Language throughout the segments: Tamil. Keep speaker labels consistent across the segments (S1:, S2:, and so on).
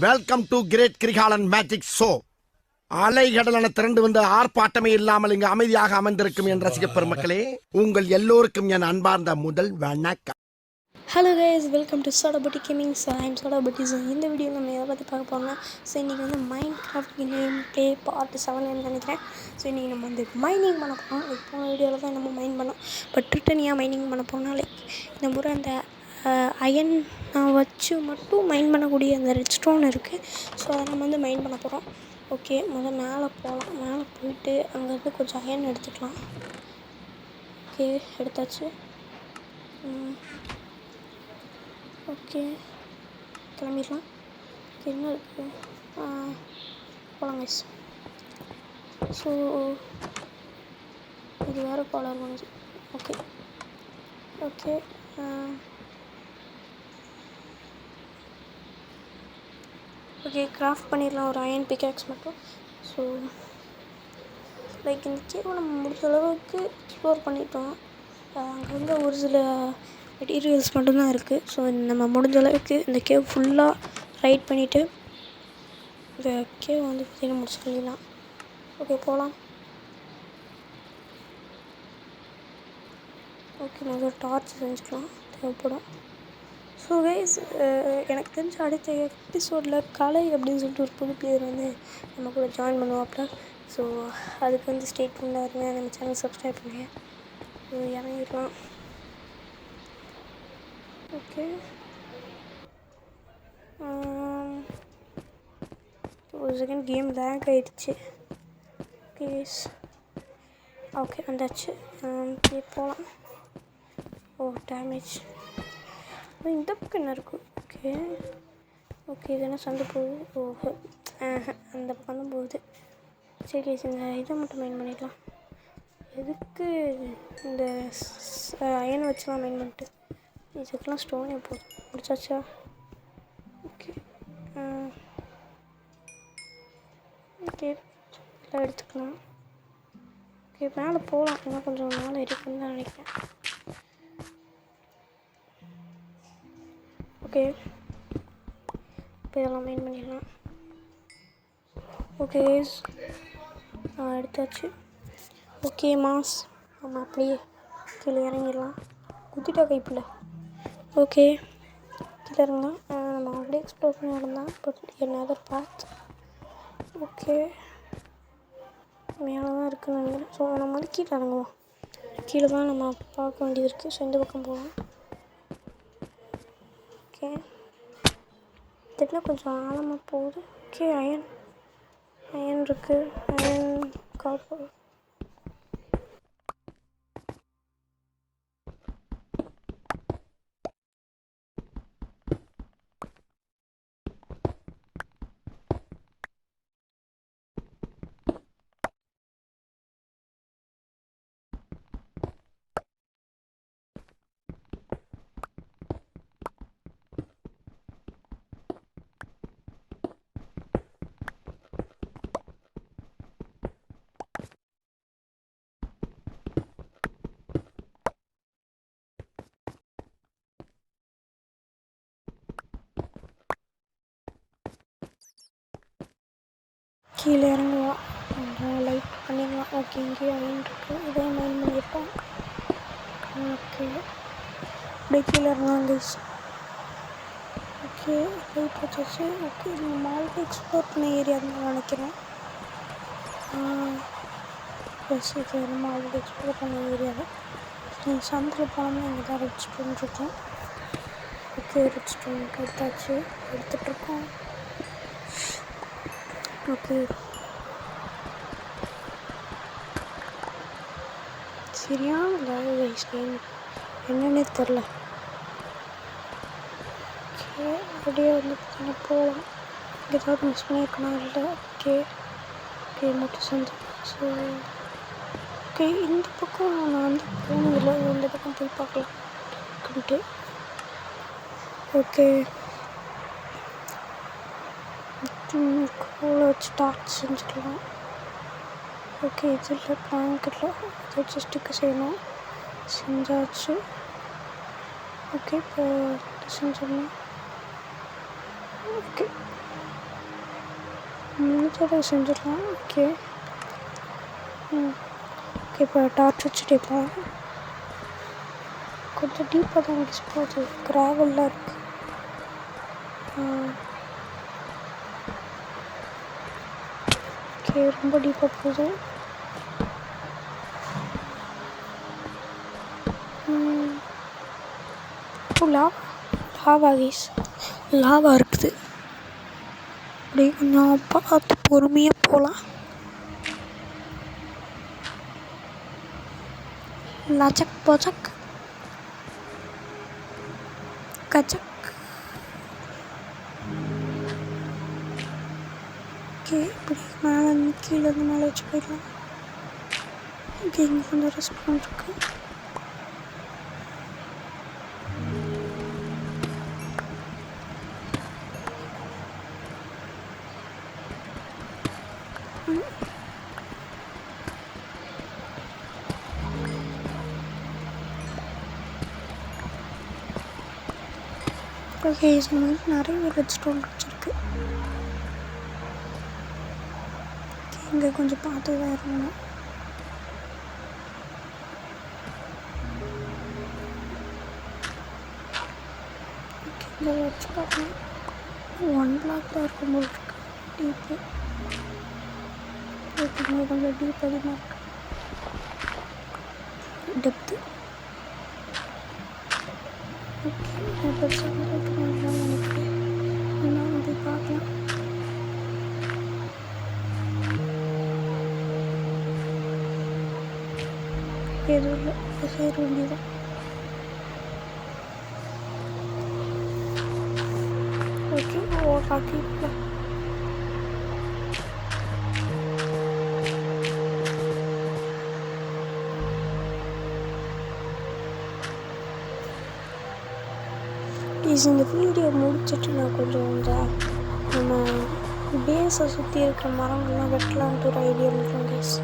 S1: Welcome to great Kirikalan magic show. அலைகடலான திரண்டு வந்து ஆர்ப்பாட்டமே இல்லாமல் இங்கு அமைதியாக அமர்ந்திருக்கும் என் ரசிக பெருமக்களே, உங்கள் எல்லோருக்கும் என் அன்பார்ந்த முதல் வணக்கம்.
S2: Hello guys, welcome to soda பட்டி கேமிங். ஸோ ஐம் சோடா பட்டி. ஸோ இந்த வீடியோவில் நம்ம எதை பற்றி பார்க்க போகிறோம்னா, ஸோ இன்றைக்கி வந்து mind craft game play part 7 நினைக்கிறேன். ஸோ இன்றைக்கி நம்ம வந்து மைனிங் பண்ண போகிறோம். லைக் போன வீடியோவில் தான் நம்ம மைன் பண்ணோம். பட் ரிட்டனியாக மைனிங் பண்ண போகிறோம்னா, லைக் இந்த முறை அந்த அயன் வச்சு மட்டும் மைன் பண்ணக்கூடிய அந்த ரெட் ஸ்டோன் இருக்குது. ஸோ அதை நம்ம வந்து மைன் பண்ண போகிறோம். ஓகே, முதல்ல மேலே போகலாம். மேலே போயிட்டு அங்கேருந்து கொஞ்சம் அயன் எடுத்துக்கலாம். ஓகே, எடுத்தாச்சு. ஓகே, கிளம்பிடலாம். ஓகே, என்ன இருக்குது? போகலாம் கைஸ். ஸோ இது வேறு காலர் வந்து ஓகே ஓகே ஓகே கிராஃப்ட் பண்ணிடலாம் ஒரு அயன் பிக்காக்ஸ் மட்டும். ஸோ லைக் இந்த கேவை நம்ம முடிஞ்ச அளவுக்கு எக்ஸ்ப்ளோர் பண்ணிட்டோம். அங்கே வந்து ஒரு சில மெட்டீரியல்ஸ் மட்டும்தான் இருக்குது. ஸோ நம்ம முடிஞ்ச அளவுக்கு இந்த கேவ் ஃபுல்லாக ரைட் பண்ணிவிட்டு இந்த கேவ் வந்து பார்த்திங்கன்னா முடிச்சுக்கலாம். ஓகே, போகலாம். ஓகே, நான் ஒரு டார்ச் செஞ்சுக்கலாம், தேவைப்படும். ஸோ கைஸ், எனக்கு தெரிஞ்ச அடுத்த எபிசோடில் கலை அப்படின்னு சொல்லிட்டு ஒரு புது பிளேயர் வந்து நம்ம கூட ஜாயின் பண்ணுவாப்ல. ஸோ அதுக்கு வந்து ஸ்டேட் பண்ணால் இருங்க, நம்ம சேனல் சப்ஸ்கிரைப் பண்ணுங்க. ஸோ இறங்கிடலாம். ஓகே, ஒரு செகண்ட் கேம் லேக் ஆகிடுச்சு. ப்ளீஸ். ஓகே, வந்தாச்சு. போகலாம். ஓ, டேமேஜ். இந்த பக்கம் என்ன இருக்கும்? ஓகே ஓகே, இது என்ன சண்டை போகுது? ஓஹோ, அந்த பக்கம் தான் போகுது. சரி, இந்த இதை மட்டும் மைன் பண்ணிடலாம். எதுக்கு இந்த அயன் வச்சுலாம் மைன் பண்ணிட்டு இதுக்கெலாம் ஸ்டோனே போதும். முடிச்சாச்சா? ஓகே ஓகே, எல்லாம் எடுத்துக்கலாம். ஓகே, மேலே போகலாம். இன்னும் கொஞ்சம் மேலே இருக்குன்னு தான் நினைக்கிறேன். ஓகே, இப்போ இதெல்லாம் மைன் பண்ணிடலாம். ஓகே, எடுத்தாச்சு. ஓகே மாஸ், நம்ம அப்படியே கீழே இறங்கிடலாம். குத்திட்டா கைப்பில். ஓகே, கீழே இறங்கலாம். நம்ம அப்படியே எக்ஸ்ப்ளோர் பண்ணி இறந்தான். But another path. ஓகே, மேலே தான் இருக்குன்னு நினைக்கிறேன். ஸோ நம்ம வந்து கீழே இறங்குவோம். கீழே தான் நம்ம பார்க்க வேண்டியது இருக்குது. ஸோ இந்த பக்கம் போகலாம். ஓகே, திடீர்னு கொஞ்சம் ஆழமாக போகுது. ஓகே, அயன் இருக்குது. Iron copper. கீழே இறங்குவோம். லைட் பண்ணிடலாம். ஓகே, இங்கேயும் அயன் இருக்குது. இதே மைன் பண்ணியிருப்போம். ஓகே, அப்படியே கீழே இறங்கலாம் கைஸ். ஓகே, லைட் வச்சாச்சு. ஓகே, நம்ம மால்ட்டு எக்ஸ்ப்ளோர் பண்ண ஏரியா தான் நினைக்கிறேன். ப்ளஸ் இது நம்ம ஆல்ரெடி எக்ஸ்ப்ளோர் பண்ண ஏரியாவில் நீங்கள் சந்தில் போனோம்னா இங்கே தான் ரெட் ஸ்டோன் இருக்கும். ஓகே, ரெட் ஸ்டோன் எடுத்தாச்சு, எடுத்துகிட்ருக்கோம். ஓகே, சரியான லேக் கைஸ், என்னன்னே தெரில. ஓகே, அப்படியே வந்து பார்த்தீங்கன்னா போகலாம். இங்கே ஏதாவது மிஸ் பண்ணியிருக்கணும் இல்லை? ஓகே ஓகே, மட்டும் செஞ்சு. ஸோ ஓகே, இந்த பக்கம் நான் வந்து போனதில்லை. இந்த பக்கம் போய் பார்க்கலாம் இருக்குன்ட்டு. ஓகே, கோலை வச்சு டார்ச் செஞ்சுக்கலாம். ஓகே, இது இல்லை, பிளாங்க் இல்லை, இதை வச்சு ஸ்டிக்கு செய்யணும். செஞ்சாச்சு. ஓகே, இப்போ செஞ்சிடலாம். ஓகே, தடவை செஞ்சிடலாம். ஓகே ஓகே இப்போ டார்ச் வச்சுட்டு போகலாம். கொஞ்சம் டீப்பாக தான் எனக்கு போகுது. கிராவல்லாம் இருக்குது. ஓகே ரொம்ப டீப்பாக போகுது. லாவா கேஸ் லாவா இருக்குது. அப்படியே கொஞ்சம் பார்த்து பொறுமையாக போகலாம். லச்சக் பொச்சக் கச்சக். ஓகே இப்படி மேலே கீழே இருந்து மேலே வச்சு போயிடலாம். ஓகே இங்கே கொஞ்சம் ரெஸ்பாண்ட் இருக்குது. ஓகே இது மாதிரி நிறைய ரெட் ஸ்டோன் வச்சுருக்கு. இங்கே கொஞ்சம் பார்த்து தான் இருக்கணும். ஓகே இங்கே வச்சு பார்க்கலாம். 1 பிளாக் தான் இருக்கும் போல் இருக்கு டீப்பு. ஓகே கொஞ்சம் டீப் அதிகமாக இருக்கு. டெப்த்து ஓகே பெருசாக எனக்கு இன்னும் வந்து பார்க்கலாம். எதுவும் இல்லை சேர வேண்டியதான். ஓகே ஓகே இந்த வீடியோ முடிச்சுட்டு நான் கொஞ்சம் நம்ம பேஸை சுற்றி இருக்கிற மரங்கள்லாம் வெட்டலான்ட்டு ஒரு ஐடியா இருக்கும் கேஸ்.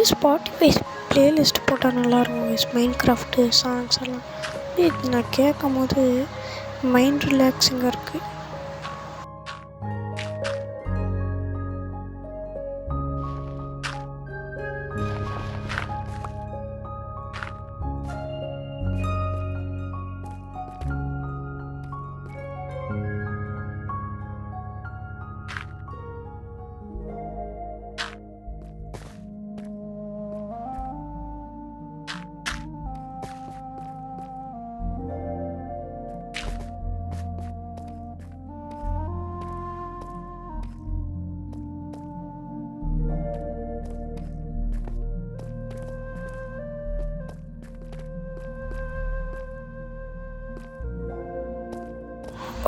S2: ஸ்பாட்டிஃபை பிளேலிஸ்ட் போட்டால் நல்லாயிருக்கும். மைண்ட் கிராஃப்ட்டு சாங்ஸ் எல்லாம் இது நான் கேட்கும் போது மைண்ட் ரிலாக்ஸிங்காக இருக்குது.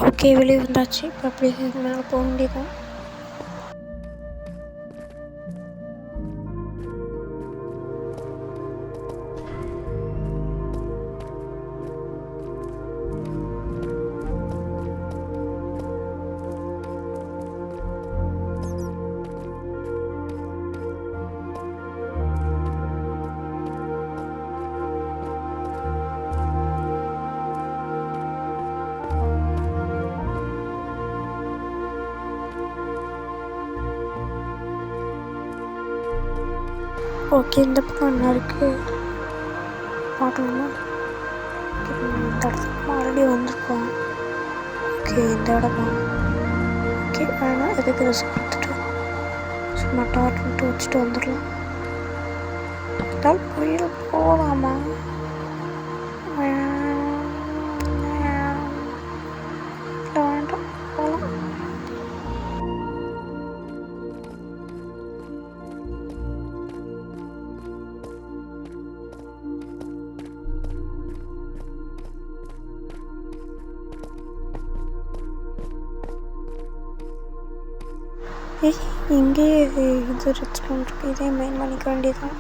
S2: ஓகே வெளியே வந்தாச்சு. இப்போ அப்படி மேலே போக வேண்டியதான். ஓகே இந்த பக்கம் என்ன இருக்குது பார்க்கலாமா? இந்த இடத்துக்கு ஆல்ரெடி வந்திருக்கோம். ஓகே இந்த இடமா ஓகே வேணாம். எதுக்கு ரிஸ்க் கொடுத்துட்டு சும்மா டார்ச் மட்டும் வச்சுட்டு வந்துடலாம். கோயில் போகலாமா? வேண்டாம் போகலாம். இங்கேயே இது ரெஸ்டாரண்ட் இருக்குது, இதே மெயின் பண்ணிக்க வேண்டியதுதான்.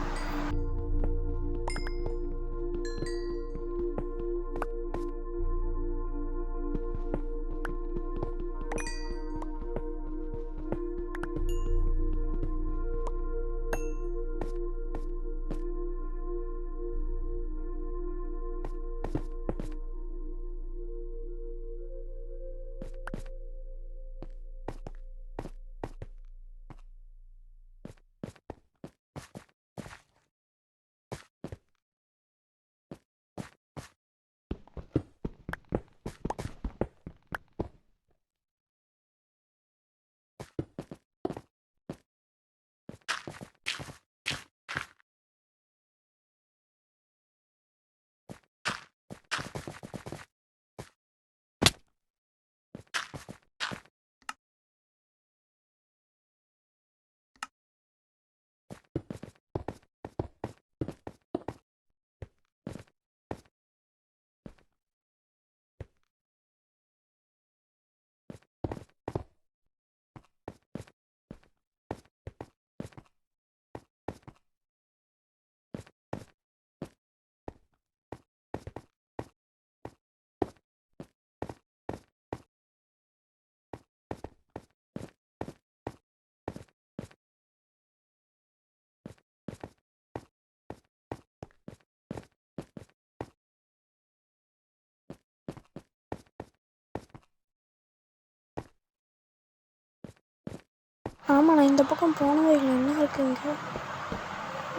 S2: ஆமாம், நான் இந்த பக்கம் போனவே இல்லை. என்ன இருக்குது இங்கே?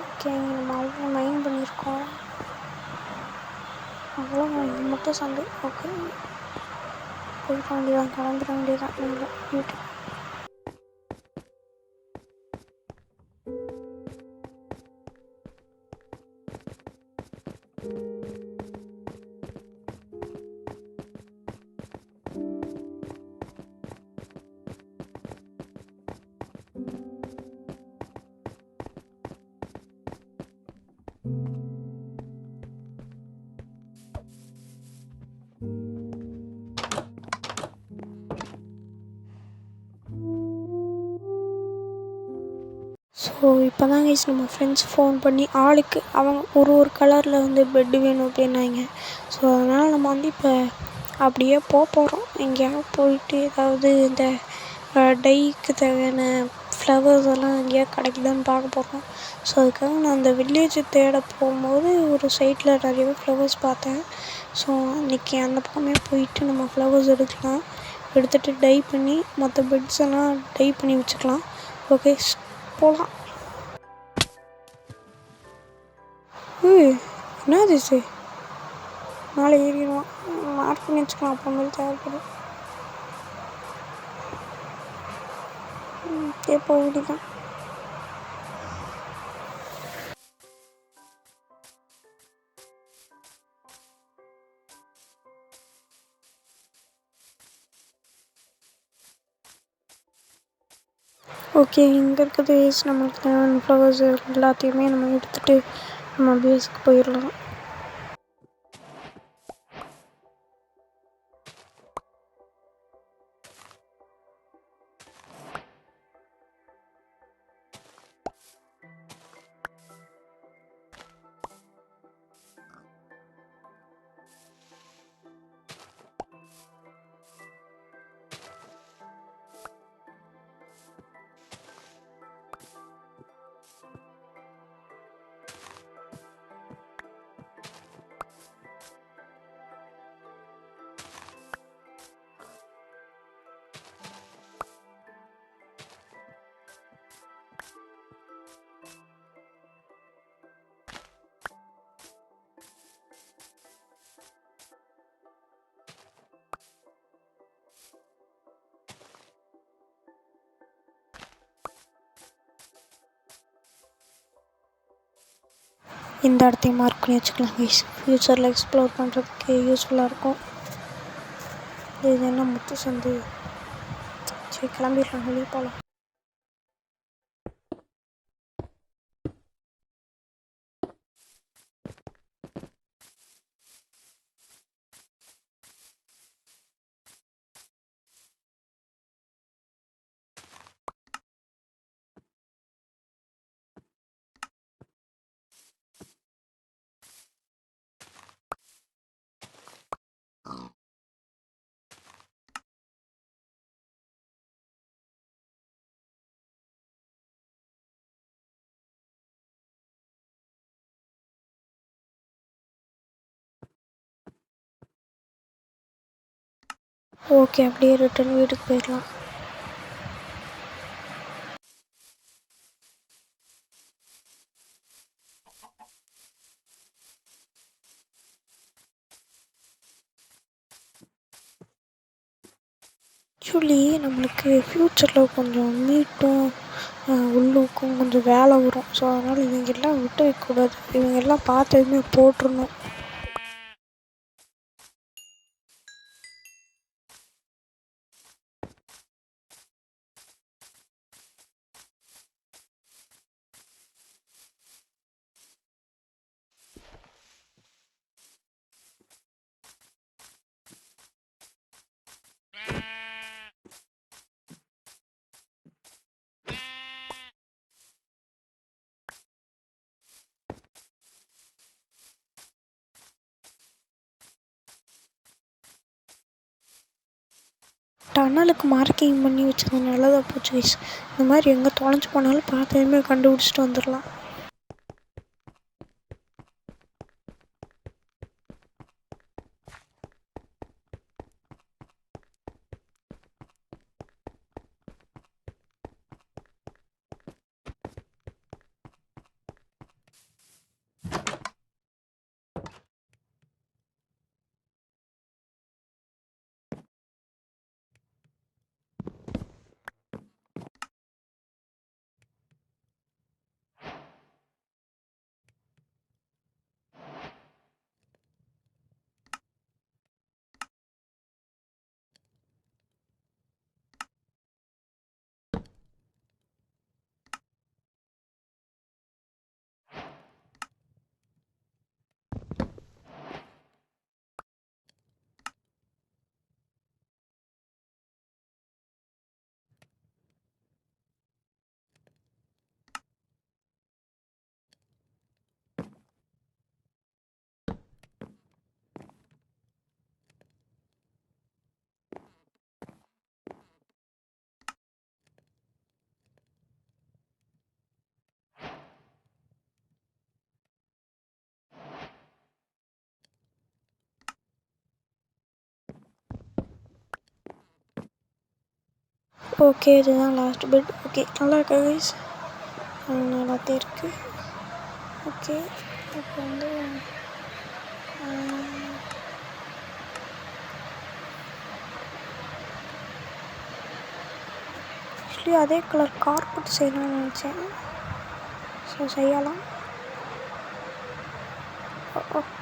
S2: ஓகே, நம்ம அவ்வளோ மைண்ட் பண்ணியிருக்கோம். அவ்வளோ இது மட்டும் சண்டை. ஓகே, போயிட வேண்டியதான், கிளம்பிட வேண்டியதான் இல்லை வீட்டுக்கு. ஸோ இப்போ தான் கைஸ் நம்ம ஃப்ரெண்ட்ஸ் ஃபோன் பண்ணி ஆளுக்கு அவங்க ஒரு கலரில் வந்து பெட்டு வேணும் அப்படின்னாங்க. ஸோ அதனால் நம்ம வந்து இப்போ அப்படியே போகிறோம். எங்கேயாவது போயிட்டு ஏதாவது இந்த டைக்கு தேவையான ஃப்ளவர்ஸ் எல்லாம் எங்கேயாவது கிடைக்குதான்னு பார்க்க போகிறோம். ஸோ அதுக்காக நான் அந்த வில்லேஜை தேட போகும்போது ஒரு சைட்டில் நிறையவே ஃப்ளவர்ஸ் பார்த்தேன். ஸோ அன்றைக்கி அந்த பக்கமே போயிட்டு நம்ம ஃப்ளவர்ஸ் எடுக்கலாம். எடுத்துகிட்டு டை பண்ணி மற்ற பெட்ஸ் எல்லாம் டை பண்ணி வச்சுக்கலாம். ஓகே, போகலாம். என்னது இது? மேலே ஏறிடுவான். மார்க் பண்ணி வச்சுக்கலாம், அப்புறமேல் தேவைப்படும். எப்போ வேண்டிதான். ஓகே, இங்கே இருக்கிறது நம்மளுக்கு தேவையான ஃப்ளவர்ஸ் எல்லாத்தையுமே நம்ம எடுத்துகிட்டு நம்ம பேஸுக்கு போயிடலாம். இந்த இடத்தையும் மார்க் பண்ணி வச்சுக்கலாம் கைஸ். ஃப்யூச்சரில் எக்ஸ்ப்ளோர் பண்ணுறதுக்கு யூஸ்ஃபுல்லாக இருக்கும். இது என்ன முத்து சந்து? சரி, கிளம்பிடலாம், வெளியே போகலாம். ஓகே, அப்படியே ரிட்டன் வீட்டுக்கு போயிடலாம். ஆக்சுவலி நம்மளுக்கு ஃப்யூச்சரில் கொஞ்சம் மீட்டும் உள்ளுக்கும் கொஞ்சம் வேலை வரும். ஸோ அதனால் இவங்கெல்லாம் விட்டு வைக்கக்கூடாது. இவங்கெல்லாம் பார்த்ததுமே போட்டுருணும். டனலுக்கு மார்க்கிங் பண்ணி வச்சது நல்லதாக போச்சு கைஸ். இந்த மாதிரி எங்கே தொலைஞ்சு போனாலும் பார்த்ததுமே கண்டுபிடிச்சிட்டு வந்துடலாம். ஓகே, இதுதான் லாஸ்ட் பெட். ஓகே, நல்லா இருக்கா கைஸ்? நல்லாத்தான் இருக்குது. ஓகே, இப்போ வந்து ஆக்சுவலி அதே கலர் கார்பெட் செய்யலாம்னு நினச்சேன். ஸோ செய்யலாம்.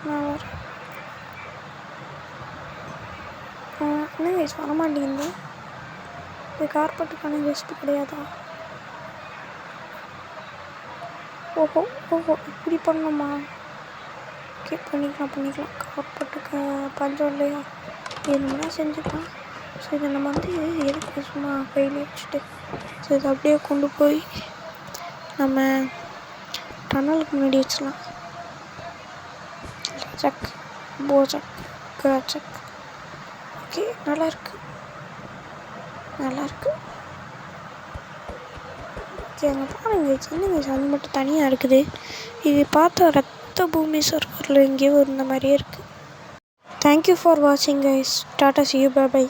S2: நான் வரேன். என்ன கைஸ் வரமாட்டேங்குது? இது கார்பெட்டுக்கான பெஸ்ட்டு கிடையாதா? ஓஹோ ஓஹோ, இப்படி பண்ணணுமா? ஓகே, பண்ணிக்கலாம். கார்பெட்டுக்கு பஞ்சம் இல்லையா? என்னன்னா செஞ்சுக்கலாம். ஸோ இதை நம்ம வந்து எதுக்கு சும்மா கையில் வச்சுட்டு, ஸோ இதை அப்படியே கொண்டு போய் நம்ம டனலுக்கு முன்னாடி வச்சிடலாம். சக் போச்சக் கச்சக். ஓகே, நல்லாயிருக்கு. ஓகே, அங்கே பாருங்க சின்னங்க, அது மட்டும் தனியாக இருக்குது. இது பார்த்தா ரத்த பூமி சர்வரில் எங்கேயோ இருந்த மாதிரியே இருக்குது. தேங்க்யூ ஃபார் வாட்சிங் guys. Tata, see you, bye bye.